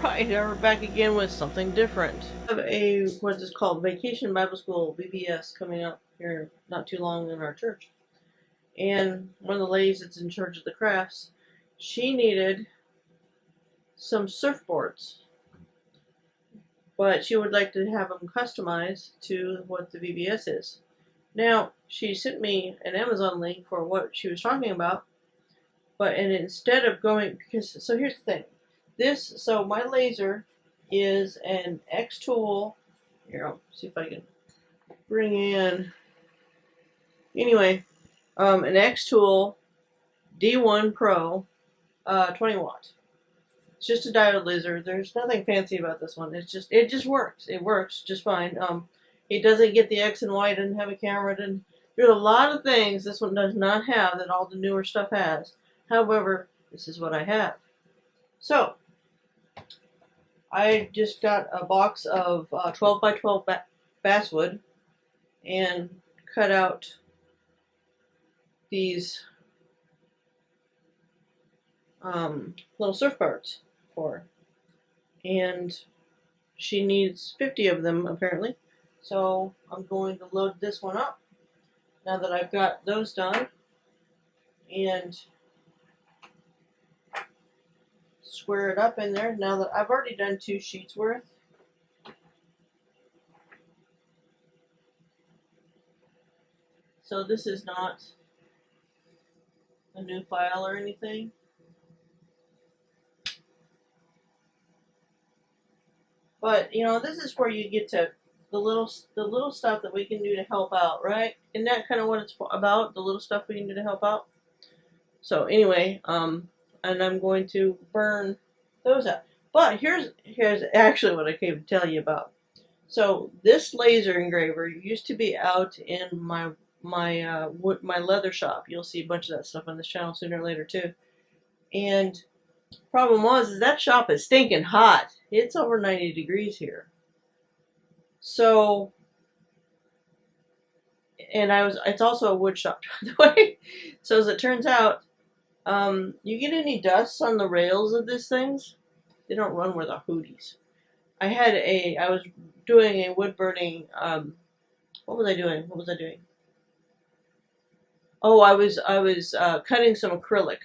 Alright, we're back again with something different. I have a, what is called, Vacation Bible School, VBS, coming up here not too long in our church. And one of the ladies that's in charge of the crafts, she needed some surfboards. But she would like to have them customized to what the VBS is. Now, she sent me an Amazon link for what she was talking about. And instead of going, because, so here's the thing. So my laser is an XTool, here, I'll see if I can bring in, anyway, an XTool D1 Pro, 20 watt. It's just a diode laser. There's nothing fancy about this one. It just works. It works just fine. It doesn't get the X and Y, it doesn't have a camera, there's a lot of things this one does not have that all the newer stuff has. However, this is what I have. So, I just got a box of 12 by 12 basswood and cut out these little surfboards for her. And she needs 50 of them apparently. So I'm going to load this one up now that I've got those done and square it up in there now that I've already done 2 sheets worth. So this is not a new file or anything. But you know, this is where you get to the little stuff that we can do to help out, right? Isn't that kind of what it's about? The little stuff we can do to help out. So anyway, and I'm going to burn those out. But here's actually what I came to tell you about. So this laser engraver used to be out in my leather shop. You'll see a bunch of that stuff on this channel sooner or later too. And problem is that shop is stinking hot. It's over 90 degrees here. So, and it's also a wood shop, by the way. So as it turns out, you get any dust on the rails of these things, they don't run with a hooties. I was doing a wood burning, what was I doing? Oh, I was cutting some acrylic.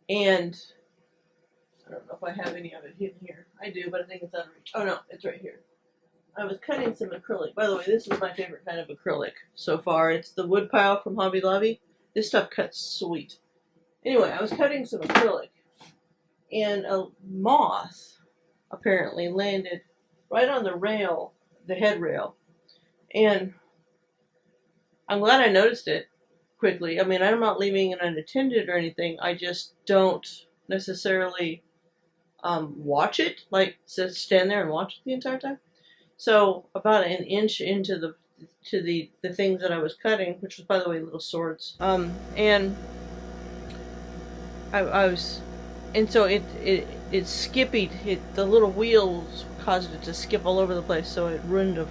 And I don't know if I have any of it hidden here. I do, but I think it's out of reach. Oh no, it's right here. I was cutting some acrylic. By the way, this is my favorite kind of acrylic so far. It's the wood pile from Hobby Lobby. This stuff cuts sweet. Anyway, I was cutting some acrylic, and a moth apparently landed right on the rail, the head rail. And I'm glad I noticed it quickly. I mean, I'm not leaving it unattended or anything. I just don't necessarily watch it, like just stand there and watch it the entire time. So about an inch into the things that I was cutting, which was, by the way, little swords, and so it skipped. The little wheels caused it to skip all over the place, so it ruined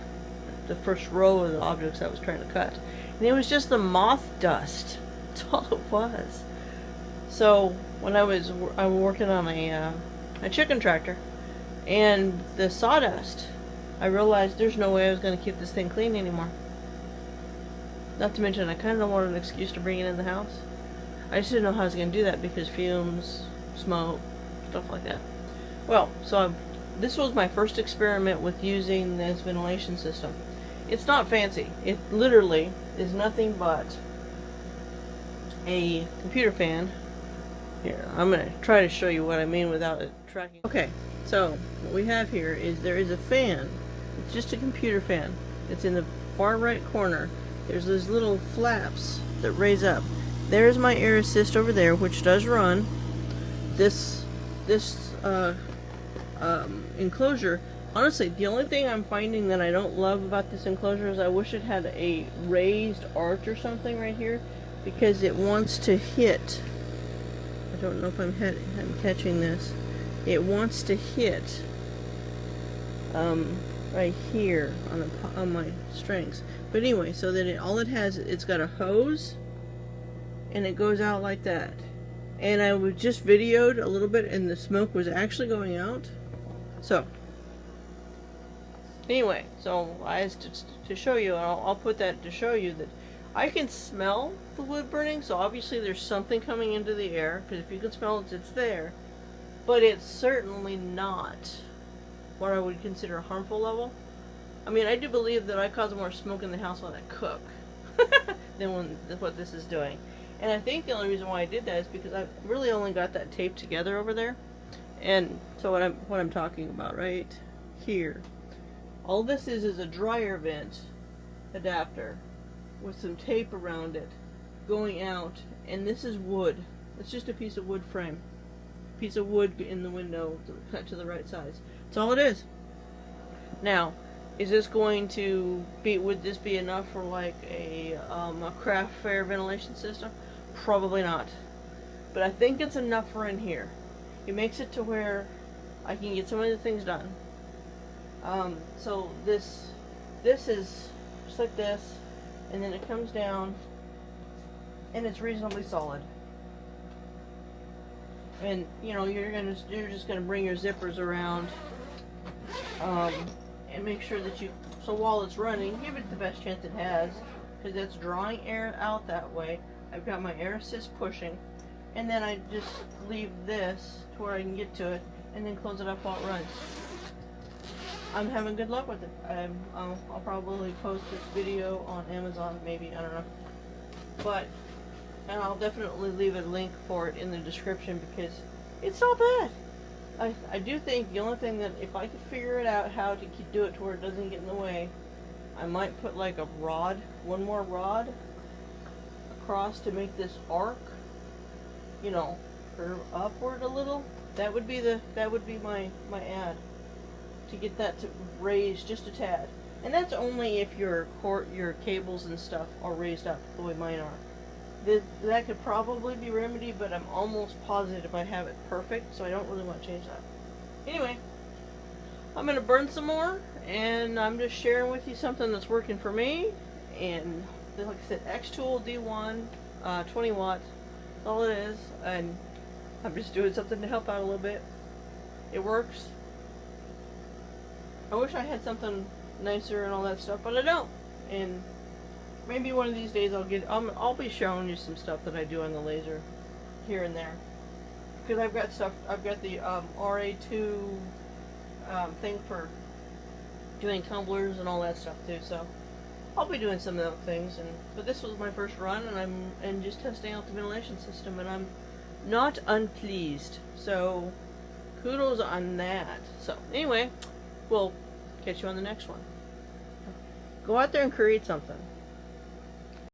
the first row of the objects I was trying to cut. And it was just the moth dust. That's all it was. So when I'm working on a chicken tractor, and the sawdust, I realized there's no way I was going to keep this thing clean anymore. Not to mention, I kind of wanted an excuse to bring it in the house. I just didn't know how I was going to do that because fumes, smoke, stuff like that. Well, so this was my first experiment with using this ventilation system. It's not fancy. It literally is nothing but a computer fan. Here, I'm going to try to show you what I mean without it tracking. Okay, so what we have here is there is a fan. It's just a computer fan. It's in the far right corner. There's those little flaps that raise up. There's my air assist over there, which does run. This enclosure, honestly, the only thing I'm finding that I don't love about this enclosure is I wish it had a raised arch or something right here, because it wants to hit. I don't know if I'm catching this. It wants to hit right here on my strings. But anyway, so that it's got a hose, and it goes out like that. and I was just videoed a little bit, and the smoke was actually going out. So anyway, so I asked to show you, and I'll put that to show you that I can smell the wood burning. So obviously there's something coming into the air, because if you can smell it, it's there. But it's certainly not what I would consider a harmful level. I mean, I do believe that I cause more smoke in the house when I cook than what this is doing. And I think the only reason why I did that is because I really only got that taped together over there. And so what I'm talking about right here, all this is a dryer vent adapter with some tape around it going out, and this is wood. It's just a piece of wood frame, piece of wood in the window cut to the right size. That's all it is. Now, is this going to be? Would this be enough for like a craft fair ventilation system? Probably not. But I think it's enough for in here. It makes it to where I can get some of the things done. So this is just like this, and then it comes down, and it's reasonably solid. And you know, you're just gonna bring your zippers around, and make sure that so while it's running, give it the best chance it has, because it's drawing air out that way. I've got my air assist pushing, and then I just leave this to where I can get to it, and then close it up while it runs. I'm having good luck with it. I'll probably post this video on Amazon, maybe, I don't know. And I'll definitely leave a link for it in the description, because it's not bad. I do think the only thing that, if I could figure it out how to do it to where it doesn't get in the way, I might put like a rod, one more rod across to make this arc, you know, curve upward a little. That would be my ad, to get that to raise just a tad. And that's only if your cables and stuff are raised up the way mine are. That could probably be remedied, but I'm almost positive I have it perfect, so I don't really want to change that. Anyway, I'm going to burn some more, and I'm just sharing with you something that's working for me. And like I said, XTool D1, 20 watts, that's all it is. And I'm just doing something to help out a little bit. It works. I wish I had something nicer and all that stuff, but I don't. And maybe one of these days I'll be showing you some stuff that I do on the laser here and there, because I've got the RA2 thing for doing tumblers and all that stuff too. So I'll be doing some of those things. But this was my first run, and I'm just testing out the ventilation system, and I'm not unpleased. So kudos on that. So anyway, we'll catch you on the next one. Go out there and create something.